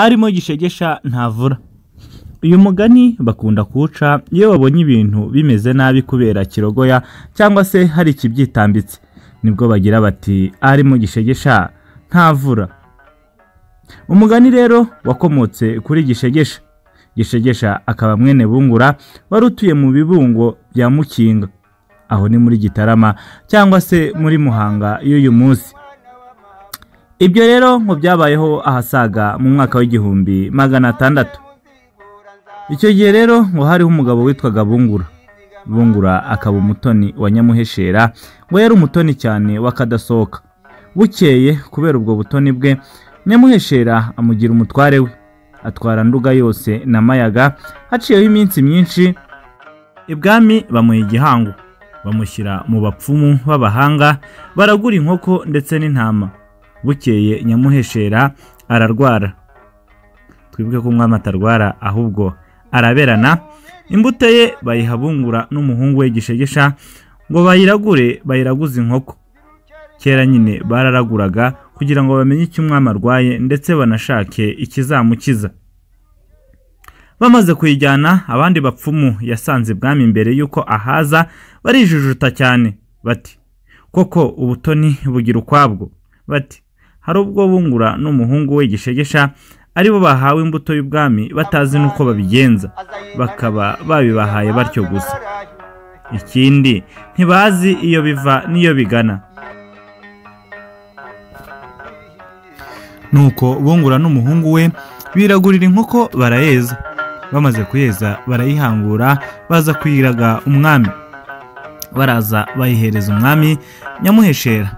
arimo gishegesha ntavura. Uyu mugani bakunda kuwuca iyo babonye ibintu bimeze nabi kubera kirogoya cyangwa se hari ikibyitambitse, nibwo bagira bati arimo gishegesha ntavura. Umugani rero wakomotse kuri gishegesha. Gishegesha akaba mwene Bungura wari utuye mu bibungo bya Mukinga, aho ni muri Gitarama cyangwa se muri Muhanga y'uyu munsi. Ibyo rero ngo byabayeho ahasaga mu mwaka w'igihumbi 600. Icyo gihe rero ngo hariho umugabo witwaga Bungura. Bungura akaba umutoni wa Nyamuheshera, ngo yari umutoni cyane wakadasohoka. Bukeye kubera ubwo butoni bwe, Nyamuheshera amugira umutware we, atwara Nduga yose na Mayaga. Haciyeho iminsi myinshi, ibwami bamuha igihango, bamushyira mu bapfumu b'abahanga, baragura inkoko ndetse n'intama. Bukeye Nyamuheshera ararwara. Twibuke ko umwami atarwara ahubwo araberana. Imbuto ye bayiha Bungura n'umuhungu we Gishegesha ngo bayiraguze inkoko. Kera nyine bararaguraga kugira ngo bamenye icyo umwami arwaye ndetse banashake ikizamukiza. Bamaze kuyijyana, abandi bapfumu yasanze ibwami imbere yuko ahaza barijujuta cyane bati koko ubutoni bugira ukwabwo. Bati hari ubwo Bungura n'umuhungu we Gishegesha aribo bahawe imbuto y'ubwami batazi nuko babigenza, bakaba babibahaye batyo gusa. Ikindi ntibazi iyo biva niyo bigana. Nuko Bungura n'umuhungu we biragurira inkoko barayeza. Bamaze kuyeza barayihangura, baza kuyiraga umwami. Baraza bayihereza umwami. Nyamuheshera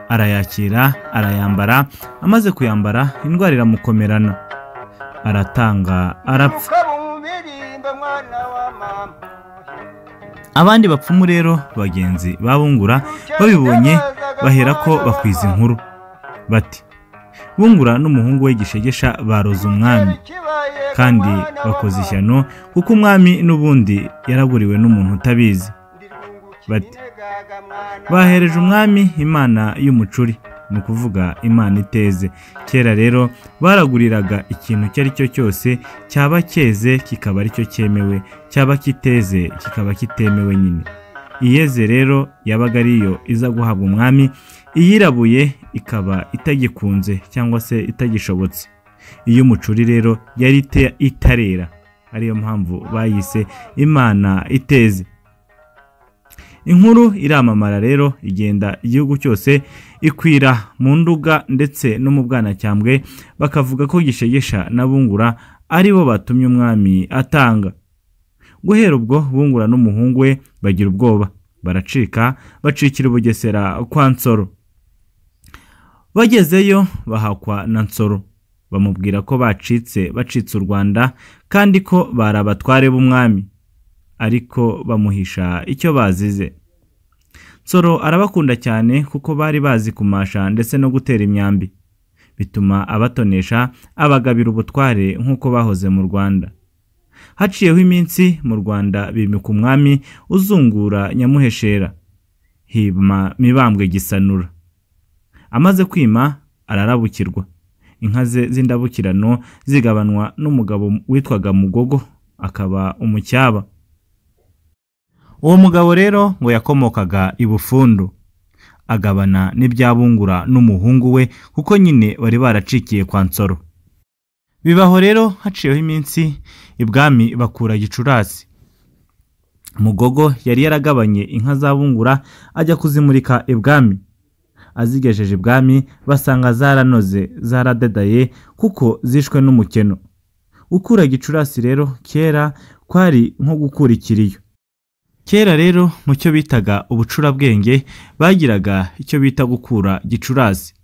arayakira, arayambara. Amaze kuyambara, indwara iramukomerana, aratanga, arapfa. Abandi bapfumu rero bagenzi ba Bungura babibonye bahera ko bakwiza inkuru bati Bungura n'umuhungu we Gishegesha baroze umwami, kandi bakoze ishyano kuko umwami n'ubundi yaraguriwe n'umuntu utabizi. Bati bahereje umwami imana y'umucuri, ni ukuvuga imana iteze. Kera rero baraguriraga ikintu icyo ari cyo cyose, cyaba cyeze kikaba ari cyo cyemewe, cyaba kiteze kikaba kitemewe nyine. Iyeze rero yabaga ariyo iza guhabwa umwami, iyirabuye ikaba itagikunze cyangwa se itagishobotse. Iyo umucuri rero yari itarera, ariyo mpamvu bayise imana iteze. Inkuru iramamara rero, igenda igihugu cyose, ikwira mu Nduga ndetse no mu Bwanacyambwe, bakavuga ko Gishegesha na Bungura aribo batumye umwami atanga. Guhera ubwo Bungura n'umuhungu we bagira ubwoba, baracika, bacikira Bugesera kwa Nsoro. Bagezeyo bahakwa na Nsoro, bamubwira ko bacitse u Rwanda kandi ko bari abatware b'umwami, ariko bamuhisha icyo bazize. Nsoro arabakunda cyane kuko bari bazi kumasha ndetse no gutera imyambi, bituma abatonesha, abagabira ubutware nk'uko bahoze mu Rwanda. Haciyeho iminsi, mu Rwanda bimika umwami uzungura Nyamuheshera, hima Mibambwe Gisanura. Amaze kwima ararabukirwa, inka ze z'indabukirano zigabanwa n'umugabo witwaga Mugogo, akaba umucyaba. Uwo mugabo rero ngo yakomokaga i Bufundu, agabana n'ibya Bungura n'umuhungu we kuko nyine bari baracikiye kwa Nsoro. Bibaho rero haciyeho iminsi, ibwami bakura Gicurasi. Mugogo yari yaragabanye inka za Bungura ajya kuzimurika ibwami. Azigejeje ibwami basanga zaranoze, zaradedaye kuko zishwe n'umukeno. Gukura Gicurasi rero kera kwari nko gukura ikiriyo. Kera rero mu cyo bitaga ubucurabwenge bagiraga icyo bita gukura Gicurasi.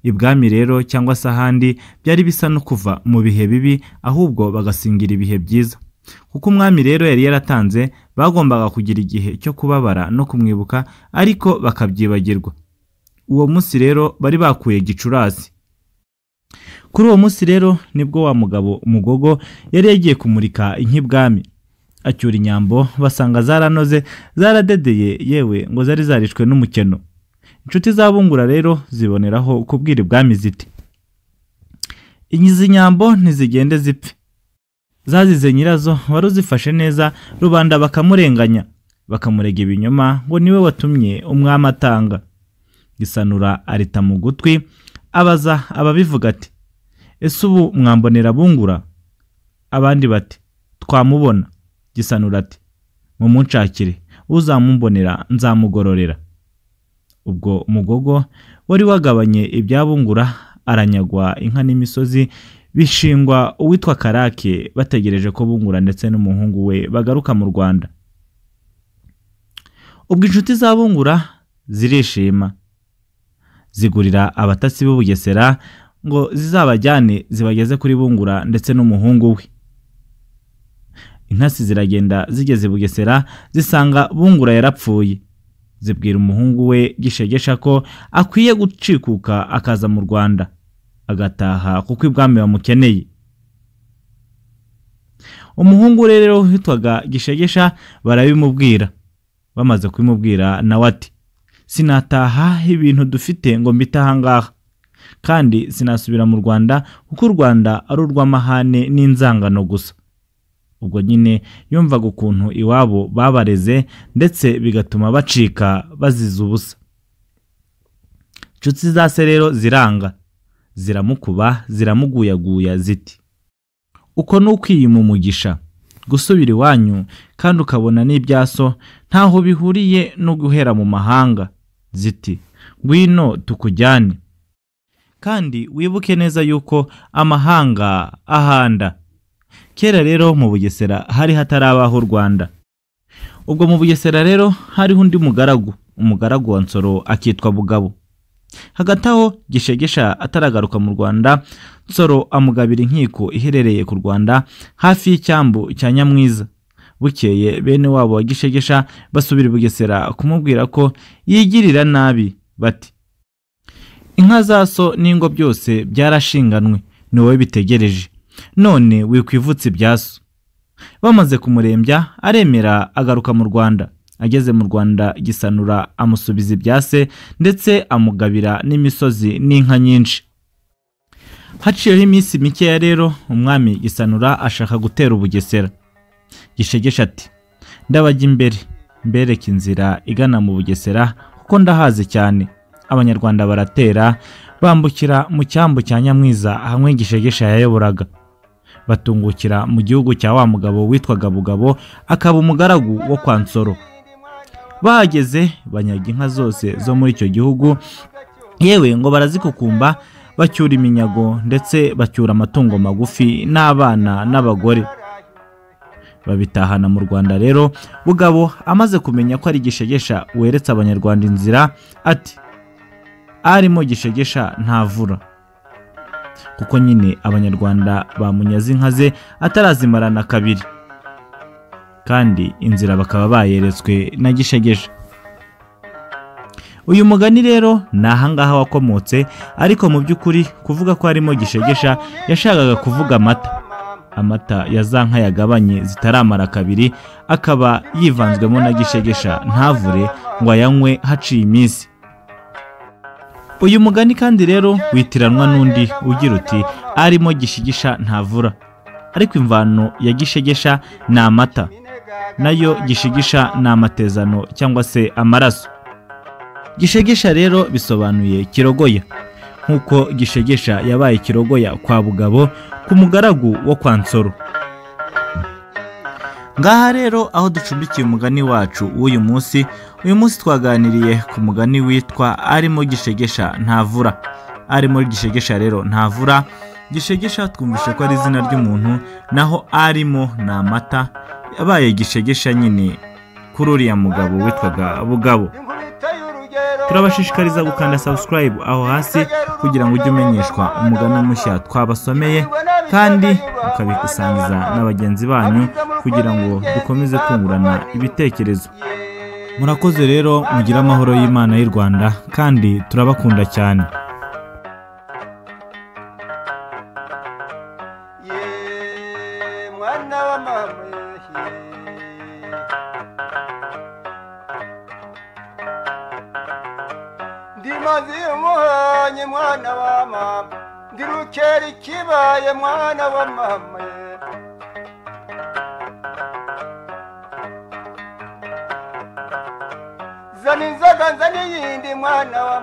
Ibwami rero cyangwa se ahandi byari bisa no kuva mu bihe bibi, ahubwo bagasingira ibihe byiza. Kuko umwami rero yari yaratanze, bagombaga kugira igihe cyo kubabara no kumwibuka, ariko bakabyibagirwa. Uwo munsi rero bari bakuye Gicurasi. Kuri uwo munsi rero nibwo wa mugabo Mugogo yari yagiye kumurika inka ibwami. Acyura inyambo, basanga zaranoze, zaradedeye, yewe ngo zari zarishwe n'umukeno. Inshuti za Bungura rero ziboneraho kubwira ibwami ziti izi nyambo ntizigende zipfe. Zazize nyirazo wari uzifashe neza, rubanda bakamurenganya, bakamurega ibinyoma ngo niwe watumye umwami atanga. Gisanura arita mu gutwi, abaza ababivuga ati, ese ubu mwambonera bungura? Abandi bati, twamubona. Gisanura ati, mumunshakire, uzamumbonera nzamugororera. Ubwo umugogo wari wagabanye ibyabungura aranyagwa, inka n'imisozi bishingwa uwitwa Karake, bategereje ko bungura ndetse n'umuhungu we bagaruka mu Rwanda. Ubwo inshuti za bungura zirishima, zigurira abatasi b'u Bugesera ngo zizabajyane zibageze kuri bungura ndetse n'umuhungu we. Intasi ziragenda, zigeze Bugesera zisanga bungura yarapfuye. Zibwira umuhungu we Gishegesha ko akwiye gucikuka akaza mu Rwanda agataha kuko ibwami bamukeneye. Umuhungu rero witwaga Gishegesha barabimubwira. Bamaze kubimubwira nawe ati, sinataha ibintu dufite ngo mbitaha ngaha, kandi sinasubira mu Rwanda kuko u Rwanda ari urw'amahane n'inzangano gusa. Ubwo nyine yumvaga ukuntu iwabo babareze ndetse bigatuma bacika baziza ubusa. Inshuti za se rero ziranga, ziramukuba, ziramuguyaguya ziti, uko n'ukwiyima umugisha gusubira iwanyu kandi ukabona n'ibyaso ntaho bihuriye no guhera mu mahanga. Ziti, ngwino tukujyane, kandi wibuke neza yuko amahanga ahanda. Kera rero mu Bugesera hari hatarabaho u Rwanda. Ubwo mu Bugesera rero hariho undi umugaragu wa Nsoro akitwa Bugabo. Hagati aho Gishegesha ataragaruka mu Rwanda, Nsoro amugabira inkiko iherereye ku Rwanda hafi y'icyambu cya Nyamwiza. Bukeye bene wabo wa Gishegesha basubira Bugesera kumubwira ko yigirira nabi, bati, inka za so n'ingo byose byarashinganwe, ni wowe bitegereje, none wikwivutse ibyaso. Bamaze kumurembya aremera agaruka mu Rwanda. Ageze mu Rwanda Gisanura amusubiza ibyase ndetse amugabira n'imisozi n'inka nyinshi. Haciyeho iminsi mikeya rero umwami Gisanura ashaka gutera Bugesera. Gishegesha ati, ndabajya imbere mbereka inzira igana mu Bugesera kuko ndahazi cyane. Abanyarwanda baratera, bambukira mu cyambu cya Nyamwiza hamwe Gishegesha yayoboraga. Batungukira mu gihugu cya wa mugabo witwaga Bugabo, akaba umugaragu wo kwa Nsoro. Bahageze banyaga inka zose zo muri icyo gihugu, yewe ngo barazikukumba, bacyura iminyago ndetse bacyura amatungo magufi n'abana n'abagore. Babitahana mu Rwanda rero. Bugabo amaze kumenya ko ari Gishegesha weretse abanyarwanda inzira, ati, arimo Gishegesha ntavura. Kuko nyine abanyarwanda bamunyaze inka ze atarazimarana kabiri, kandi inzira bakaba bayeretswe na Gishegesha. Uyu mugani rero ni ahangaha wakomotse, ariko mu by'ukuri kuvuga ko harimo Gishegesha yashakaga kuvuga amata ya za nka yagabanye zitaramara kabiri, akaba yivanzwemo na Gishegesha ntavure ngo ayanywe haciye iminsi. Uyu mugani kandi rero witiranwa n'undi ugira uti, arimo Gishegesha ntavura, ariko imvano ya Gishegesha ni amata, nayo Gishegesha ni amatezano cyangwa se amaraso. Gishegesha rero bisobanuye kirogoya, nk'uko Gishegesha yabaye kirogoya kwa Bugabo ku mugaragu wo kwa Nsoro. Ngaha rero aho ducumbikiye umugani wacu w'uyu munsi. Uyu munsi twaganiriye ku mugani witwa arimo Gishegesha ntavura. Arimo Gishegesha rero ntavura. Gishegesha twumvishe ko ari izina ry'umuntu, naho arimo ni amata, yabaye Gishegesha nyine kuri uriya mugabo witwaga Bugabo. Turabashishikariza gukanda subscribe aho hasi kugira ngo ujye umenyeshwa umugani mushya twabasomeye, kandi ukabikusangiza n'abagenzi banyu kugira ngo dukomeze kungurana ibitekerezo. Murakoze rero, mugira amahoro y'Imana y'u Rwanda, kandi turabakunda cyane. Ndimazi umuhanye mwana wa mama, ndirukera ikibaye mwana wa mama zana inzoga nzana iyindi mwana wa